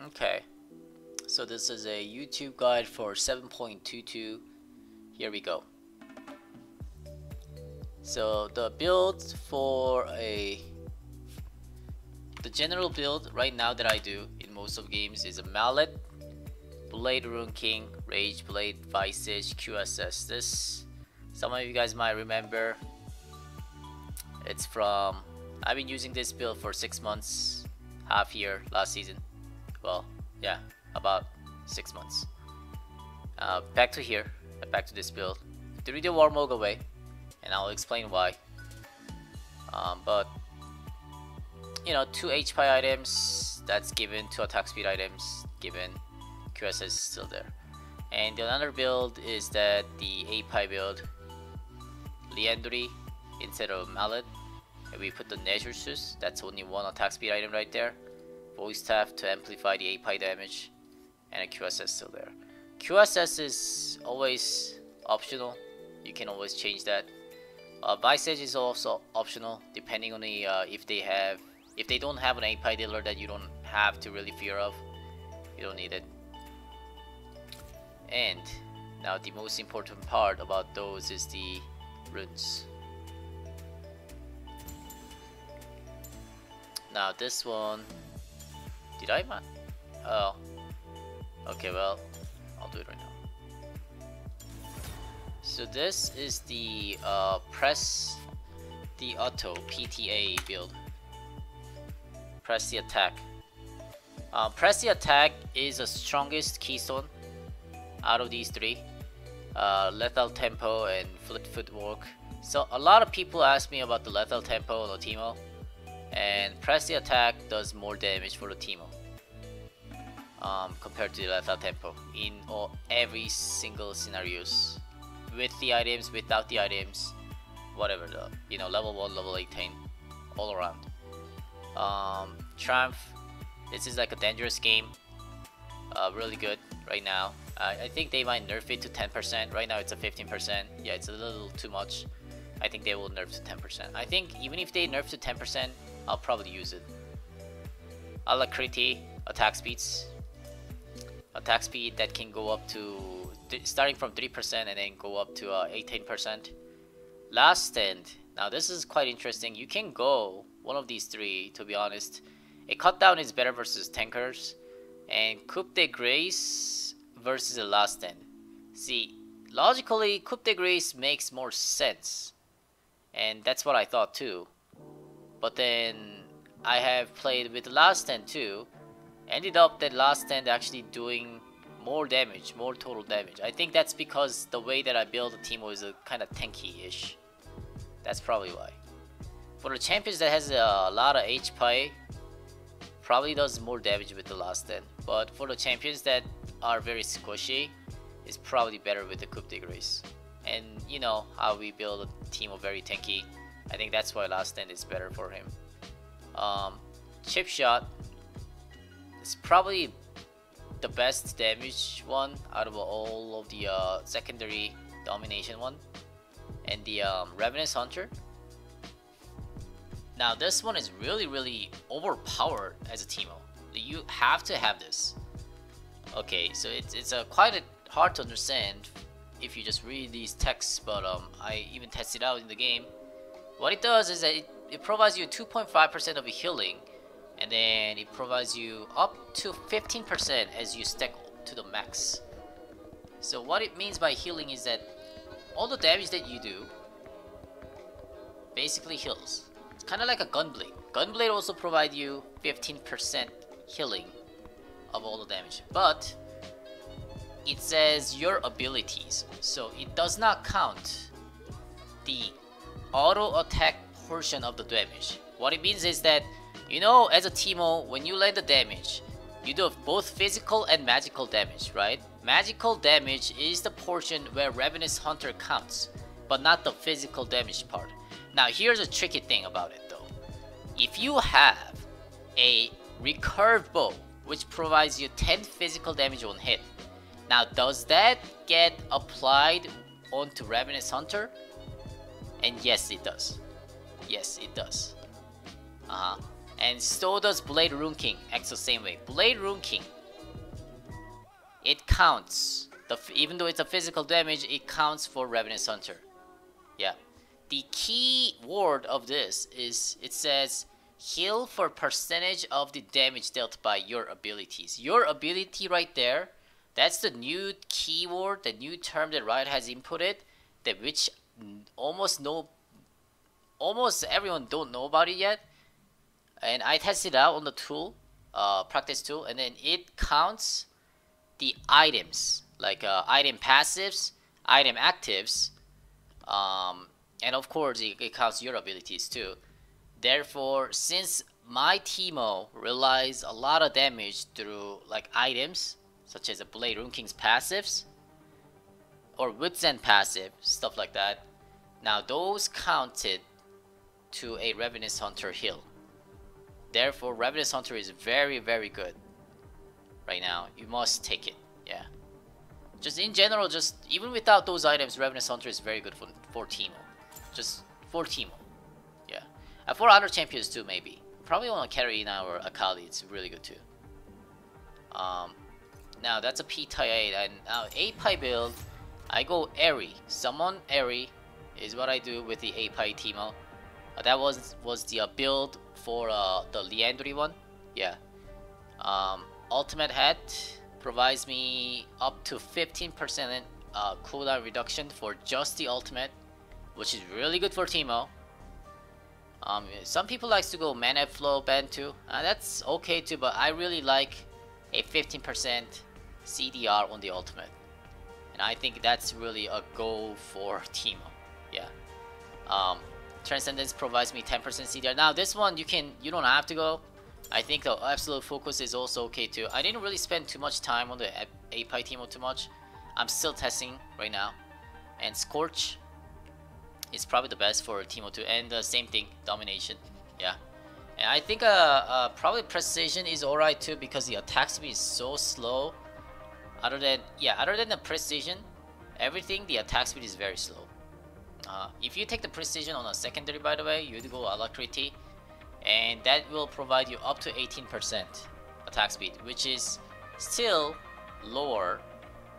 Okay, so this is a YouTube guide for 7.22. Here we go. So the build for the general build right now that I do in most of games is a Mallet, Blade Rune King, Rage Blade, Visage, QSS. This, some of you guys might remember. It's from, I've been using this build for 6 months, half year last season. Well, yeah, about 6 months. Back to here, back to this build. Threw the Warmog away, and I'll explain why. But you know, 2 HP items that's given, 2 attack speed items given. QSS is still there. And the another build is that the iPav's build, Liandry instead of Mallet, and we put the Nature Sus. That's only 1 attack speed item right there. Voice Staff to amplify the iPav's damage, and a QSS still there. QSS is always optional. You can always change that. Visage is also optional, depending on the if they don't have an iPav's dealer that you don't have to really fear of. You don't need it. And now the most important part about those is the runes. Now this one, did I oh, okay, well, I'll do it right now. So this is the press the auto PTA build. Press the attack. Press the attack is the strongest keystone out of these 3. Lethal tempo and fleet footwork. So a lot of people ask me about the lethal tempo on the Teemo, and press the attack does more damage for the Teemo compared to the lethal tempo in every single scenarios, with the items, without the items, whatever, the level 1, level 18, all around. Triumph, this is like a dangerous game, really good right now. I think they might nerf it to 10%. Right now it's a 15%. Yeah, it's a little too much. I think they will nerf to 10%. I think even if they nerf to 10%, I'll probably use it. Alacrity, attack speeds. Attack speed that can go up to, starting from 3% and then go up to 18%. Last Stand. Now this is quite interesting. You can go one of these 3, to be honest. A cut down is better versus tankers, and coup de grace versus a last stand. See, logically, coup de grace makes more sense, and that's what I thought too. But then I have played with the last stand too. Ended up that last stand actually doing more damage, more total damage. I think that's because the way that I build the Teemo is a kind of tanky-ish. That's probably why. For the champions that has a lot of HP, probably does more damage with the last stand. But for the champions that are very squishy, it's probably better with the coup de grace. And you know how we build a Teemo very tanky. I think that's why last stand is better for him. Chip shot is probably the best damage one out of all of the secondary domination one. And the Revenant Hunter. Now this one is really overpowered as a Teemo. You have to have this. Okay, so it's quite hard to understand if you just read these texts, but I even tested it out in the game. What it does is that it provides you 2.5% of a healing, and then it provides you up to 15% as you stack to the max. So what it means by healing is that all the damage that you do basically heals. It's kind of like a Gunblade. Gunblade also provides you 15% healing of all the damage, but it says your abilities, so it does not count the auto attack portion of the damage. What it means is that, you know, as a Teemo, when you land the damage, you do both physical and magical damage, right? Magical damage is the portion where Revenant Hunter counts, but not the physical damage part. Now here's a tricky thing about it though. If you have a recurve bow, which provides you 10 physical damage on hit, now does that get applied onto Revenant Hunter? And yes, it does. Yes, it does. And so does Blade Rune King. Acts the same way. Blade Rune King, it counts. Even though it's a physical damage, it counts for Ravenous Hunter. Yeah. The key word of this is it says heal for percentage of the damage dealt by your abilities. Your ability right there, that's the new keyword, the new term that Riot has inputted, that which almost everyone don't know about it yet. And I tested it out on the tool, practice tool, and then it counts the items, like item passives, item actives, and of course it counts your abilities too. Therefore, since my Teemo relies a lot of damage through like items, such as a Blade Rune King's passives, or Wits End passive, stuff like that, now those counted to a Ravenous Hunter heal. Therefore, Ravenous Hunter is very, very good right now. You must take it. Yeah. Just in general, just even without those items, Ravenous Hunter is very good for Teemo. Just for Teemo. Yeah. And for other champions too, maybe. Probably want to carry in our Akali. It's really good too. Now that's a P-Tie 8, and now A-Pi build, I go Airy. Summon Airy is what I do with the A-Pi Teemo. That was the build for the Liandry one. Yeah. Ultimate Hat provides me up to 15% cooldown reduction for just the ultimate, which is really good for Teemo. Some people likes to go mana flow band too. That's okay too, but I really like a 15% CDR on the ultimate, and I think that's really a goal for Teemo. Yeah. Transcendence provides me 10% CDR. Now this one you don't have to go. I think the absolute focus is also okay too. I didn't really spend too much time on the A-Pi Teemo too much. I'm still testing right now. And Scorch is probably the best for Teemo too. And the same thing, Domination. Yeah. And I think probably Precision is alright too, because the attack speed is so slow. Other than the Precision, everything, the attack speed is very slow. If you take the Precision on a secondary, by the way, you'd go Alacrity, and that will provide you up to 18% attack speed, which is still lower,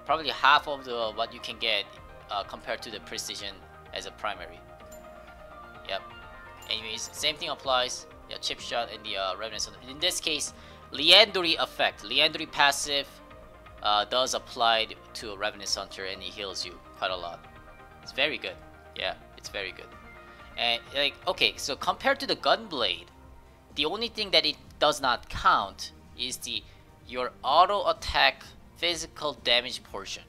probably half of what you can get compared to the Precision as a primary. Yep. Anyways, same thing applies. Yeah, Chip Shot and the Revenant. In this case, Liandry effect. Liandry passive does apply to a Revenant Hunter, and he heals you quite a lot. It's very good. Yeah, it's very good. And like, okay, so compared to the Gunblade, the only thing that it does not count is your auto attack physical damage portion,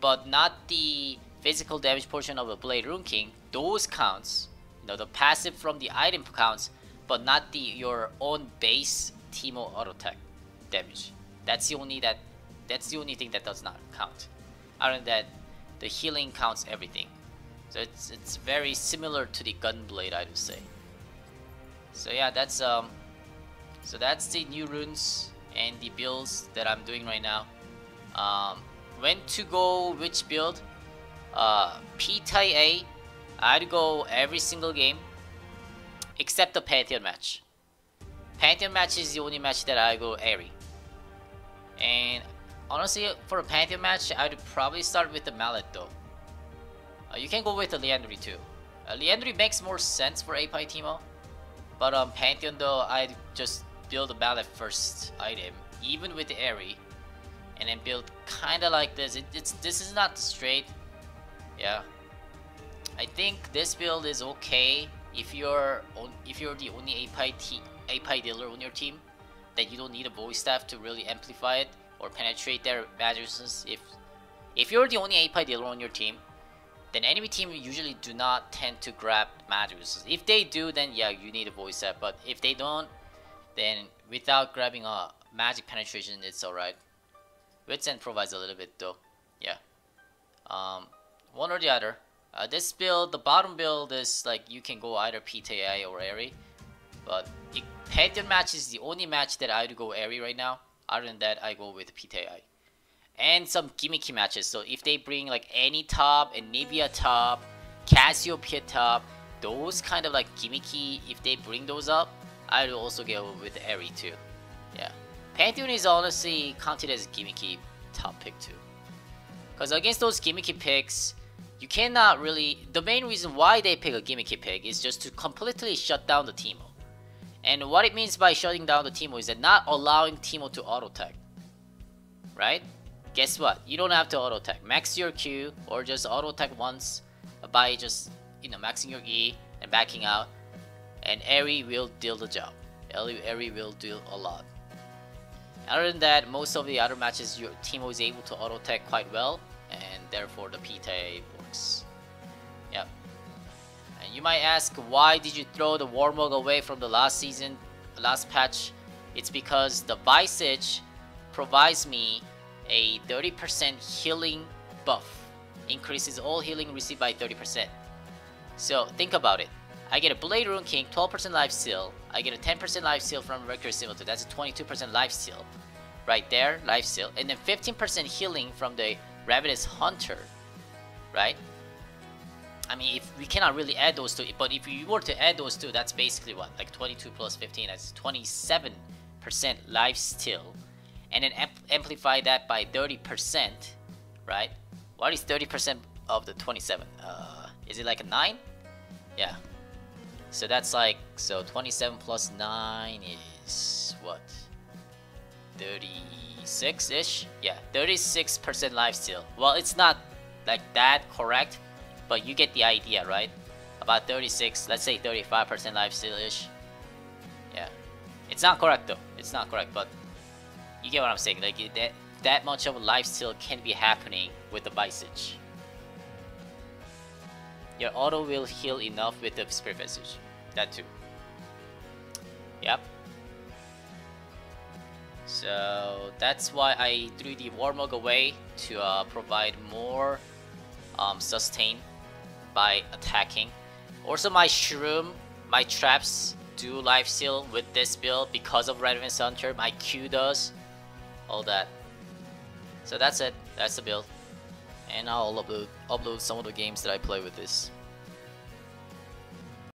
but not the physical damage portion of a Blade Rune King. Those counts, the passive from the item counts, but not your own base Teemo auto attack damage. That's the only thing that does not count. Other than that, the healing counts everything. So it's very similar to the Gunblade, I would say. So yeah, that's the new runes and the builds that I'm doing right now. When to go which build? P-Tie A, I'd go every single game except the Pantheon match. Pantheon match is the only match that I go Airy. And honestly, for a Pantheon match, I'd probably start with the Mallet though. You can go with the Liandry too. Liandry makes more sense for A-Pi Teemo, but Pantheon though, I'd just build a Mallet first item, even with the Airy, and then build kinda like this. This is not straight. Yeah, I think this build is okay if you're the only A-Pi dealer on your team, that you don't need a voice staff to really amplify it or penetrate their magicians. If you're the only A-Pi dealer on your team, then enemy team usually do not tend to grab magicians. If they do, then yeah, you need a voice staff. But if they don't, then without grabbing a magic penetration, it's alright. Wits End provides a little bit though. Yeah. One or the other. This build, the bottom build is like you can go either P-Tie or Airy, but the Pantheon match is the only match that I would go Airy right now. Other than that, I go with P-Tie. And some gimmicky matches. So if they bring like any top, Nivea top, Cassiopeia top, those kind of like gimmicky, if they bring those up, I'd also go with Airy too. Yeah. Pantheon is honestly counted as gimmicky top pick too. Because against those gimmicky picks, you cannot really... The main reason why they pick a gimmicky pick is just to completely shut down the Teemo. And what it means by shutting down the Teemo is that not allowing Teemo to auto-tag. Right? Guess what? You don't have to auto-tag. Max your Q or just auto-tag once by just, you know, maxing your E and backing out. And Airy will deal the job. Airy will do a lot. Other than that, most of the other matches your Teemo is able to auto-tag quite well, and therefore the PTA works. Yep. And you might ask, why did you throw the Warmog away from the last season, last patch? It's because the Visage provides me a 30% healing buff. Increases all healing received by 30%. So think about it. I get a Blade Rune King, 12% life steal. I get a 10% life steal from Recurring Simulator. That's a 22% life steal. Right there, life steal. And then 15% healing from the Ravenous Hunter. Right? I mean, if we cannot really add those two, but if you were to add those two, that's basically what? Like 22 plus 15, that's 27% life steal. And then amplify that by 30%. Right? What is 30% of the 27? Is it like a 9? Yeah. So that's like, so 27 plus 9 is what? 36-ish? Yeah, 36% life steal. Well, it's not like that correct, but you get the idea, right? About 36, let's say 35% life steal-ish. Yeah. It's not correct though. It's not correct, but you get what I'm saying. Like that much of a life steal can be happening with the Visage. Your auto will heal enough with the Spirit Visage. That too. Yep. So that's why I threw the Warmog away to provide more sustain by attacking. Also my Shroom, my traps do life steal with this build because of Ravenous Hunter. My Q does. All that. So that's it. That's the build. And I'll upload some of the games that I play with this.